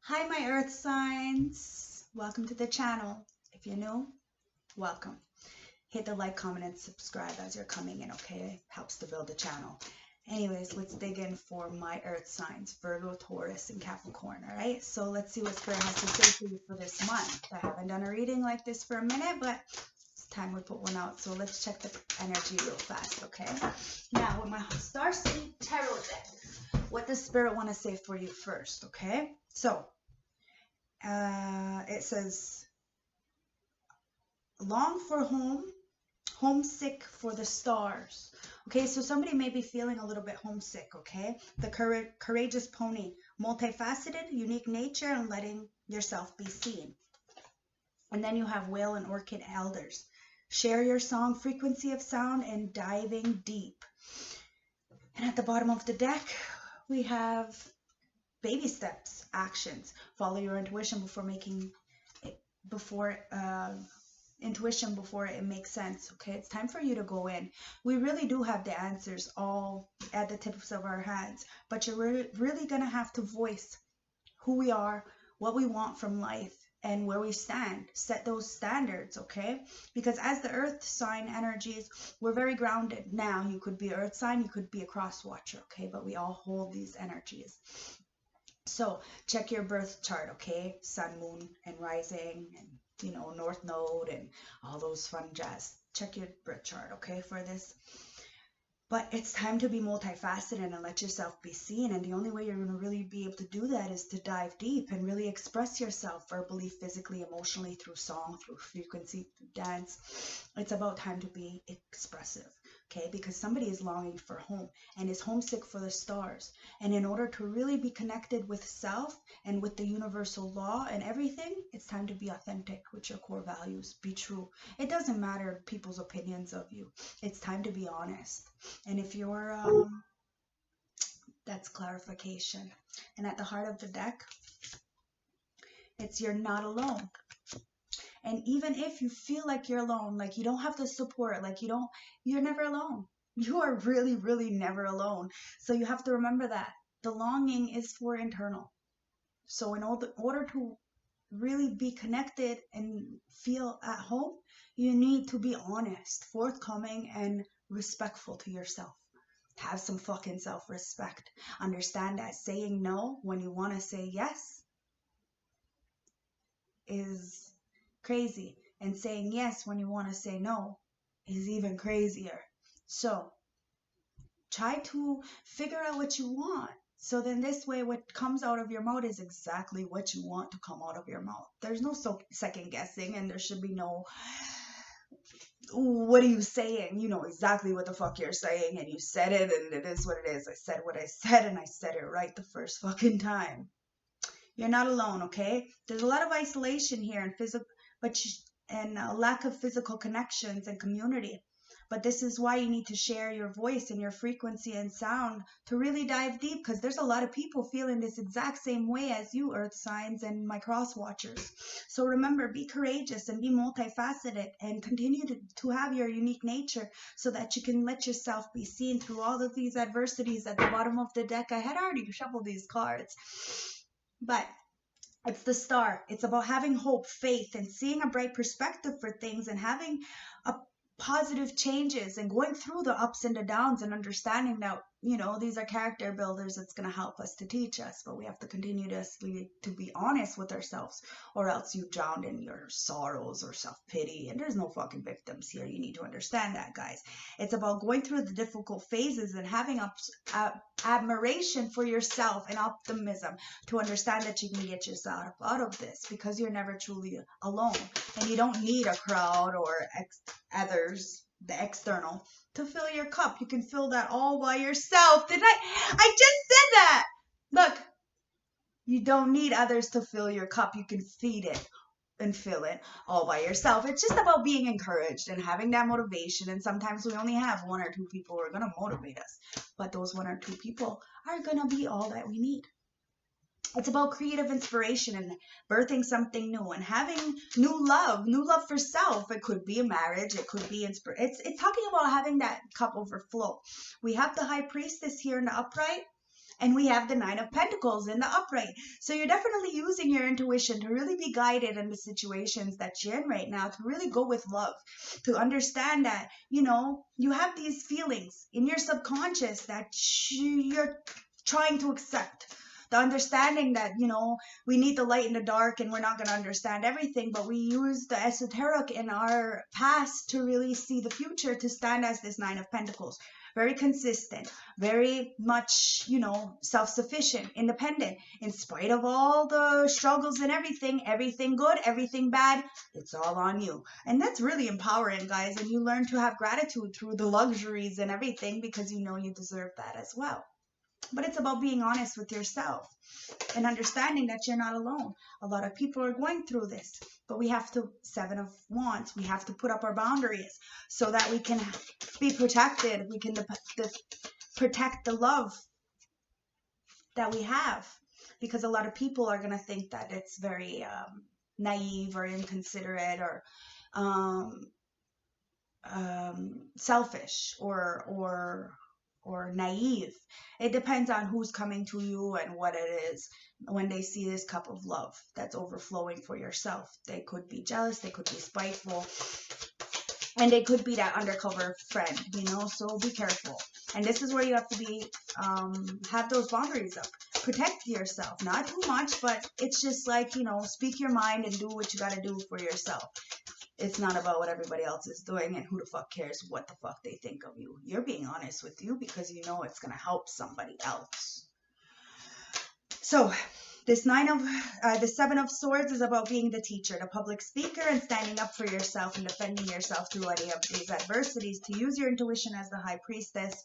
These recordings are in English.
Hi, my earth signs. Welcome to the channel. If you're new, welcome. Hit the like, comment, and subscribe as you're coming in, okay? Helps to build the channel. Anyways, let's dig in for my earth signs, Virgo, Taurus, and Capricorn, all right? So let's see what Spirit has to say for you for this month. I haven't done a reading like this for a minute, but it's time we put one out. So let's check the energy real fast, okay? Now, with my Star Seed Tarot deck, what does Spirit want to say for you first, okay? So, it says, long for home, homesick for the stars. Okay, so somebody may be feeling a little bit homesick, okay? The courageous pony, multifaceted, unique nature, and letting yourself be seen. And then you have whale and orchid elders. Share your song, frequency of sound, and diving deep. And at the bottom of the deck, we have baby steps, actions. Follow your intuition before making it, intuition before it makes sense. Okay, it's time for you to go in. We really do have the answers all at the tips of our hands, but you're really gonna have to voice who we are, what we want from life, and where we stand. Set those standards, okay? Because as the earth sign energies, we're very grounded. Now, you could be earth sign, you could be a cross watcher, okay? But we all hold these energies. So check your birth chart, okay? Sun, moon, and rising, and North Node, and all those fun jazz. Check your birth chart, okay, for this. But it's time to be multifaceted and let yourself be seen. And the only way you're going to really be able to do that is to dive deep and really express yourself verbally, physically, emotionally, through song, through frequency, through dance. It's about time to be expressive, okay? Because somebody is longing for home and is homesick for the stars. And in order to really be connected with self and with the universal law and everything, it's time to be authentic with your core values. Be true. It doesn't matter people's opinions of you. It's time to be honest. And if you're, that's clarification. And at the heart of the deck, it's you're not alone. And even if you feel like you're alone, like you don't have the support, like you're never alone. You are really, really never alone. So you have to remember that. The longing is for internal. So in order to really be connected and feel at home, you need to be honest, forthcoming, and respectful to yourself. Have some fucking self-respect. Understand that saying no when you want to say yes is crazy, and saying yes when you want to say no is even crazier. So try to figure out what you want. So then this way, what comes out of your mouth is exactly what you want to come out of your mouth. There's no second guessing, and there should be no, what are you saying? You know exactly what the fuck you're saying, and you said it, and it is what it is. I said what I said, and I said it right the first fucking time. You're not alone, okay? There's a lot of isolation here and a lack of physical connections and community. But this is why you need to share your voice and your frequency and sound to really dive deep, because there's a lot of people feeling this exact same way as you, earth signs and my cross watchers. So remember, be courageous and be multifaceted and continue to have your unique nature so that you can let yourself be seen through all of these adversities. At the bottom of the deck, I had already shuffled these cards, but it's the star. It's about having hope, faith, and seeing a bright perspective for things, and having a positive changes and going through the ups and the downs, and understanding that these are character builders. It's going to help us to teach us, but we have to continue to be honest with ourselves, or else you drown in your sorrows or self-pity, and there's no fucking victims here. You need to understand that, guys. It's about going through the difficult phases and having admiration for yourself and optimism to understand that you can get yourself out of this, because you're never truly alone, and you don't need a crowd or others, the external, to fill your cup. You can fill that all by yourself. I just said that. Look, you don't need others to fill your cup. You can feed it and fill it all by yourself. It's just about being encouraged and having that motivation. And sometimes we only have one or two people who are going to motivate us, but those one or two people are going to be all that we need. It's about creative inspiration and birthing something new and having new love for self. It could be a marriage. It could be it's talking about having that cup overflow. We have the high priestess here in the upright, And we have the Nine of Pentacles in the upright. So you're definitely using your intuition to really be guided in the situations that you're in right now, to really go with love, to understand that, you know, you have these feelings in your subconscious that you're trying to accept. The understanding that, you know, we need the light in the dark and we're not going to understand everything, but we use the esoteric in our past to really see the future, to stand as this Nine of Pentacles. Very consistent, very much, you know, self-sufficient, independent, in spite of all the struggles and everything good, everything bad, it's all on you. And that's really empowering, guys. And you learn to have gratitude through the luxuries and everything, because you know you deserve that as well. But it's about being honest with yourself and understanding that you're not alone. A lot of people are going through this, but we have to, Seven of Wands, we have to put up our boundaries so that we can be protected. We can protect the love that we have, because a lot of people are going to think that it's very naive or inconsiderate or selfish or naive. It depends on who's coming to you and what it is. When they see this cup of love that's overflowing for yourself, they could be jealous, they could be spiteful, and they could be that undercover friend, you know. So be careful. And this is where you have to be, have those boundaries up. Protect yourself, not too much, but it's just like, you know, speak your mind and do what you got to do for yourself. It's not about what everybody else is doing, and who the fuck cares what the fuck they think of you. You're being honest with you because you know it's going to help somebody else. So this the Seven of Swords is about being the teacher, the public speaker, and standing up for yourself and defending yourself through any of these adversities, to use your intuition as the High Priestess.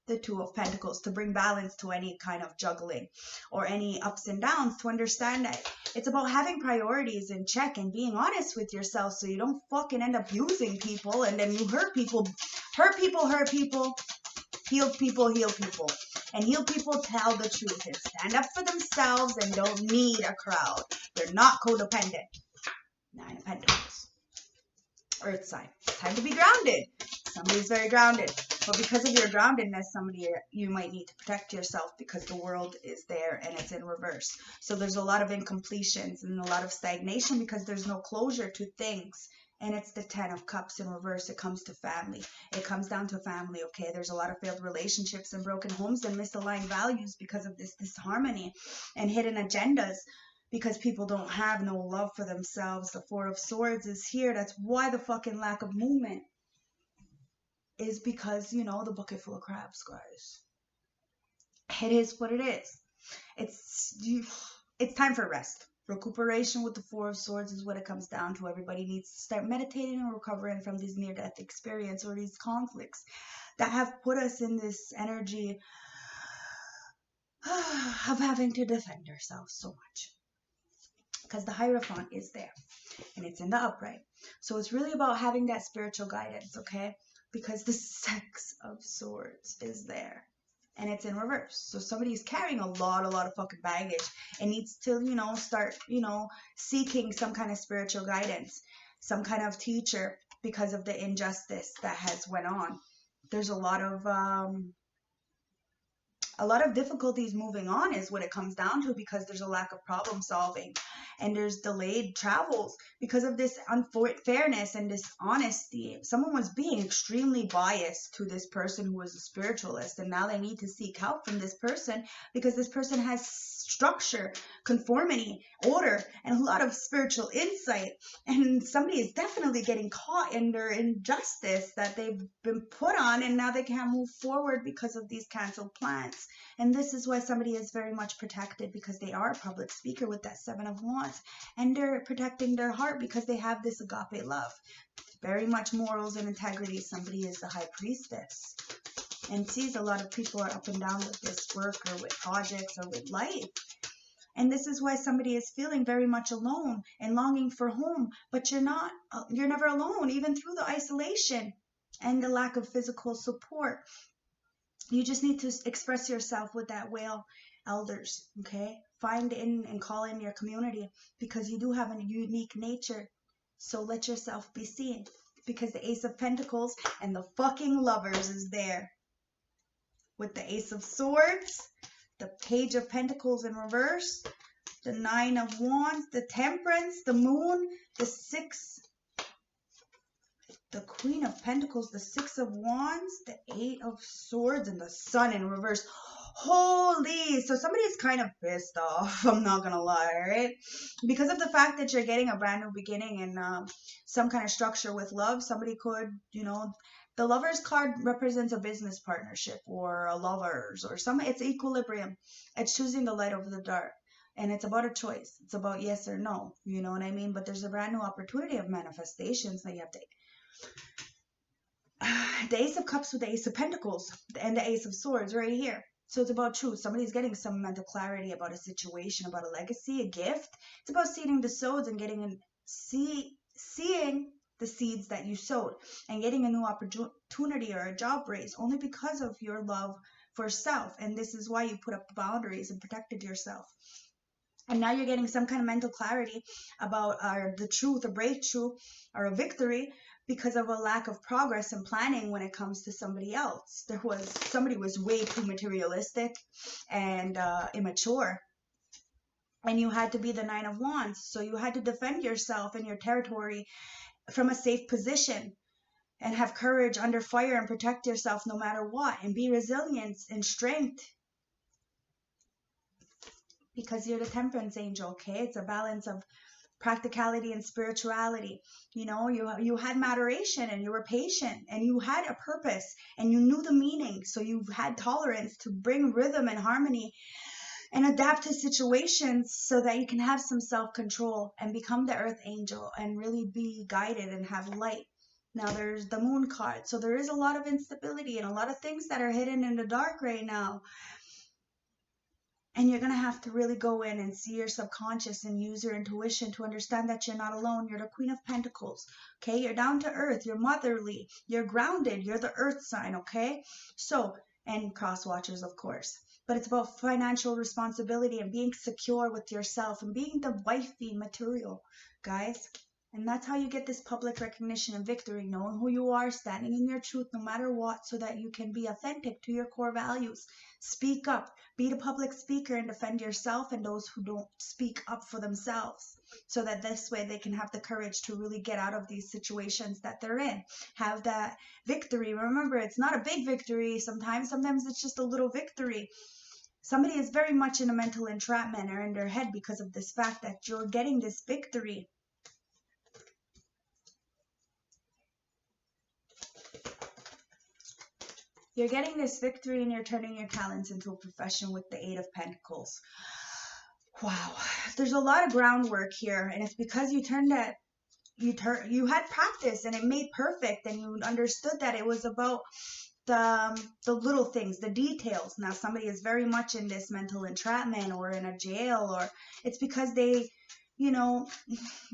The Two of Pentacles, to bring balance to any kind of juggling or any ups and downs, to understand that it's about having priorities in check and being honest with yourself, so you don't fucking end up using people and then you hurt people, heal people, and heal people tell the truth and stand up for themselves and don't need a crowd. They're not codependent. Nine of Pentacles. Earth sign. Time to be grounded. Somebody's very grounded. But because of your groundedness, you might need to protect yourself, because the world is there and it's in reverse. So there's a lot of incompletions and a lot of stagnation because there's no closure to things. And it's the Ten of Cups in reverse. It comes to family. It comes down to family, okay? There's a lot of failed relationships and broken homes and misaligned values because of this disharmony and hidden agendas, because people don't have no love for themselves. The Four of Swords is here. That's why the fucking lack of movement is, because, you know, the bucket full of crabs, guys. It is what it is. It's time for rest. Recuperation with the Four of Swords is what it comes down to. Everybody needs to start meditating and recovering from these near-death experience or these conflicts that have put us in this energy of having to defend ourselves so much. Because the Hierophant is there and it's in the upright. So it's really about having that spiritual guidance, okay? Because the Six of Swords is there and it's in reverse. So somebody's carrying a lot of fucking baggage and needs to, you know, start, you know, seeking some kind of spiritual guidance, some kind of teacher, because of the injustice that has went on. There's a lot of difficulties moving on is what it comes down to, because there's a lack of problem solving and there's delayed travels because of this unfairness and dishonesty. Someone was being extremely biased to this person who was a spiritualist, and now they need to seek help from this person because this person has structure, conformity, order, and a lot of spiritual insight. And somebody is definitely getting caught in their injustice that they've been put on, and now they can't move forward because of these canceled plans. And this is why somebody is very much protected, because they are a public speaker with that Seven of Wands, and they're protecting their heart because they have this agape love, very much morals and integrity. Somebody is the High Priestess and sees a lot of people are up and down with this work or with projects or with life. And this is why somebody is feeling very much alone and longing for home, but you're never alone, even through the isolation and the lack of physical support. You just need to express yourself with that whale elders, okay? Find in and call in your community, because you do have a unique nature. So let yourself be seen, because the Ace of Pentacles and the fucking Lovers is there. With the Ace of Swords, the Page of Pentacles in reverse, the Nine of Wands, the Temperance, the Moon, the Queen of Pentacles, the Six of Wands, the Eight of Swords, and the Sun in reverse. Holy, so somebody's kind of pissed off, I'm not gonna lie, right? Because of the fact that you're getting a brand new beginning and some kind of structure with love, somebody could, the Lovers card represents a business partnership or a lovers or it's equilibrium. It's choosing the light over the dark. And it's about a choice. It's about yes or no. You know what I mean? But there's a brand new opportunity of manifestations that you have to. The Ace of Cups with the Ace of Pentacles and the Ace of Swords right here. So it's about truth. Somebody's getting some mental clarity about a situation, about a legacy, a gift. It's about seeding the sows and seeing the seeds that you sowed and getting a new opportunity or a job raise only because of your love for self. And this is why you put up boundaries and protected yourself. And now you're getting some kind of mental clarity about the truth, a breakthrough, or a victory because of a lack of progress and planning when it comes to somebody else. Somebody was way too materialistic and immature. And you had to be the Nine of Wands. So you had to defend yourself and your territory from a safe position and have courage under fire and protect yourself no matter what and be resilient and strength. Because you're the Temperance angel, okay? It's a balance of practicality and spirituality. You had moderation and you were patient and you had a purpose and you knew the meaning. So you've had tolerance to bring rhythm and harmony and adapt to situations so that you can have some self-control and become the Earth angel and really be guided and have light. Now there's the Moon card. So there is a lot of instability and a lot of things that are hidden in the dark right now. And you're going to have to really go in and see your subconscious and use your intuition to understand that you're not alone. You're the Queen of Pentacles, okay? You're down to earth. You're motherly. You're grounded. You're the earth sign, okay? So, and cross watchers, of course. But it's about financial responsibility and being secure with yourself and being the wifey material, guys. And that's how you get this public recognition and victory, knowing who you are, standing in your truth no matter what, so that you can be authentic to your core values. Speak up, be the public speaker and defend yourself and those who don't speak up for themselves, so that this way they can have the courage to really get out of these situations that they're in. Have that victory. Remember, it's not a big victory sometimes it's just a little victory. Somebody is very much in a mental entrapment or in their head because of this fact that you're getting this victory. You're getting this victory and you're turning your talents into a profession with the Eight of Pentacles. Wow. There's a lot of groundwork here, and it's because you had practice and it made perfect, and you understood that it was about the little things, the details. Now somebody is very much in this mental entrapment or in a jail, or it's because they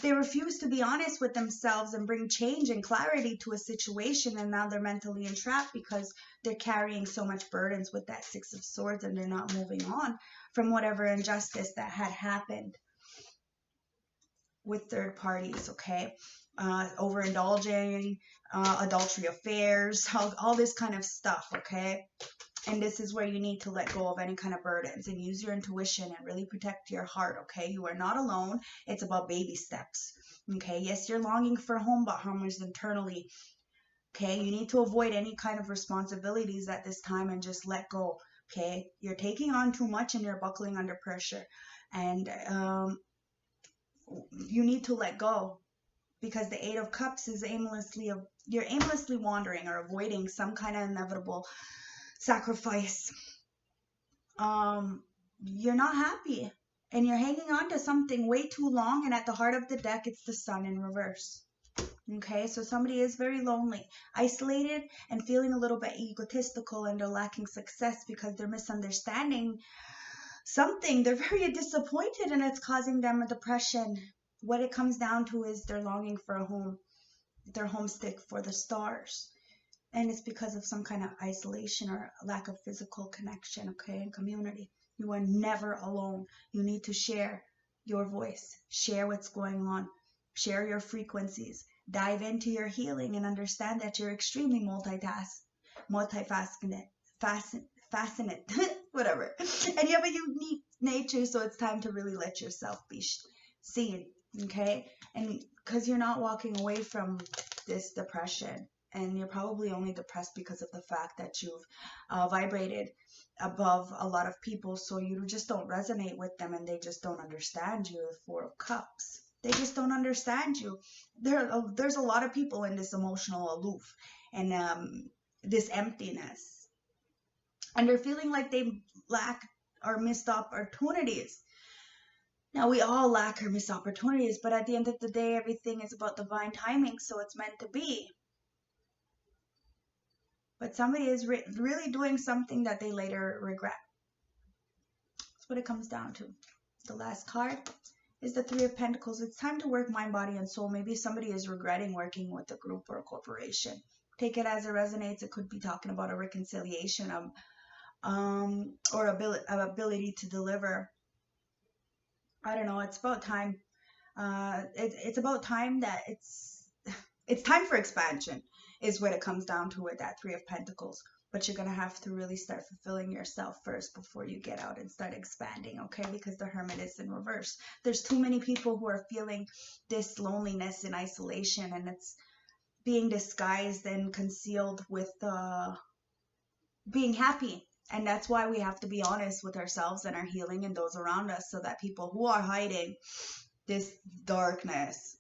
refuse to be honest with themselves and bring change and clarity to a situation, and now they're mentally entrapped because they're carrying so much burdens with that Six of Swords and they're not moving on from whatever injustice that had happened with third parties, okay? Overindulging, adultery affairs, all this kind of stuff, okay? And this is where you need to let go of any kind of burdens and use your intuition and really protect your heart, okay? You are not alone. It's about baby steps, okay? Yes, you're longing for home, but home is internally, okay? You need to avoid any kind of responsibilities at this time and just let go, okay? You're taking on too much and you're buckling under pressure. And you need to let go, because the Eight of Cups is you're aimlessly wandering or avoiding some kind of inevitable sacrifice. You're not happy and you're hanging on to something way too long, and at the heart of the deck it's the Sun in reverse. Okay, so somebody is very lonely, isolated, and feeling a little bit egotistical, and they're lacking success because they're misunderstanding something. They're very disappointed and it's causing them a depression. What it comes down to is they're longing for a home. They're homesick for the stars. And it's because of some kind of isolation or lack of physical connection, okay, and community. You are never alone. You need to share your voice, share what's going on, share your frequencies, dive into your healing, and understand that you're extremely multifaceted, whatever. And you have a unique nature, so it's time to really let yourself be seen, okay? And because you're not walking away from this depression, and you're probably only depressed because of the fact that you've vibrated above a lot of people, so you just don't resonate with them, and they just don't understand you. The Four of Cups, they just don't understand you. There's a lot of people in this emotional aloof and this emptiness, and they're feeling like they lack or missed opportunities. Now, we all lack or miss opportunities, but at the end of the day, everything is about divine timing, so it's meant to be. But somebody is really doing something that they later regret. That's what it comes down to. The last card is the Three of Pentacles. It's time to work mind, body, and soul. Maybe somebody is regretting working with a group or a corporation. Take it as it resonates. It could be talking about a reconciliation of, or ability to deliver. I don't know. It's about time. It's about time that it's time for expansion, is what it comes down to with that Three of Pentacles. But you're going to have to really start fulfilling yourself first before you get out and start expanding, okay? Because the Hermit is in reverse. There's too many people who are feeling this loneliness and isolation, and it's being disguised and concealed with being happy. And that's why we have to be honest with ourselves and our healing and those around us, so that people who are hiding this darkness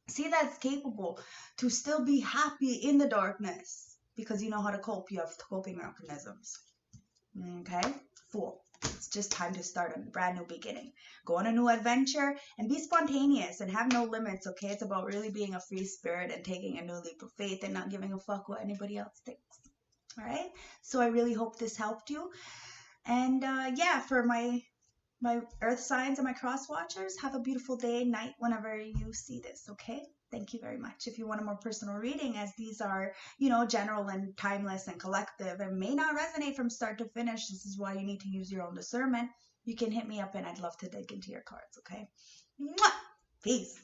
see that it's capable to still be happy in the darkness, because you know how to cope. You have coping mechanisms. Okay? Fool. It's just time to start a brand new beginning. Go on a new adventure and be spontaneous and have no limits, okay? It's about really being a free spirit and taking a new leap of faith and not giving a fuck what anybody else thinks. All right? So I really hope this helped you. And yeah, for my earth signs and my cross watchers, have a beautiful day, night, whenever you see this, okay? Thank you very much. If you want a more personal reading, as these are, general and timeless and collective and may not resonate from start to finish, this is why you need to use your own discernment. You can hit me up and I'd love to dig into your cards, okay? Mwah! Peace.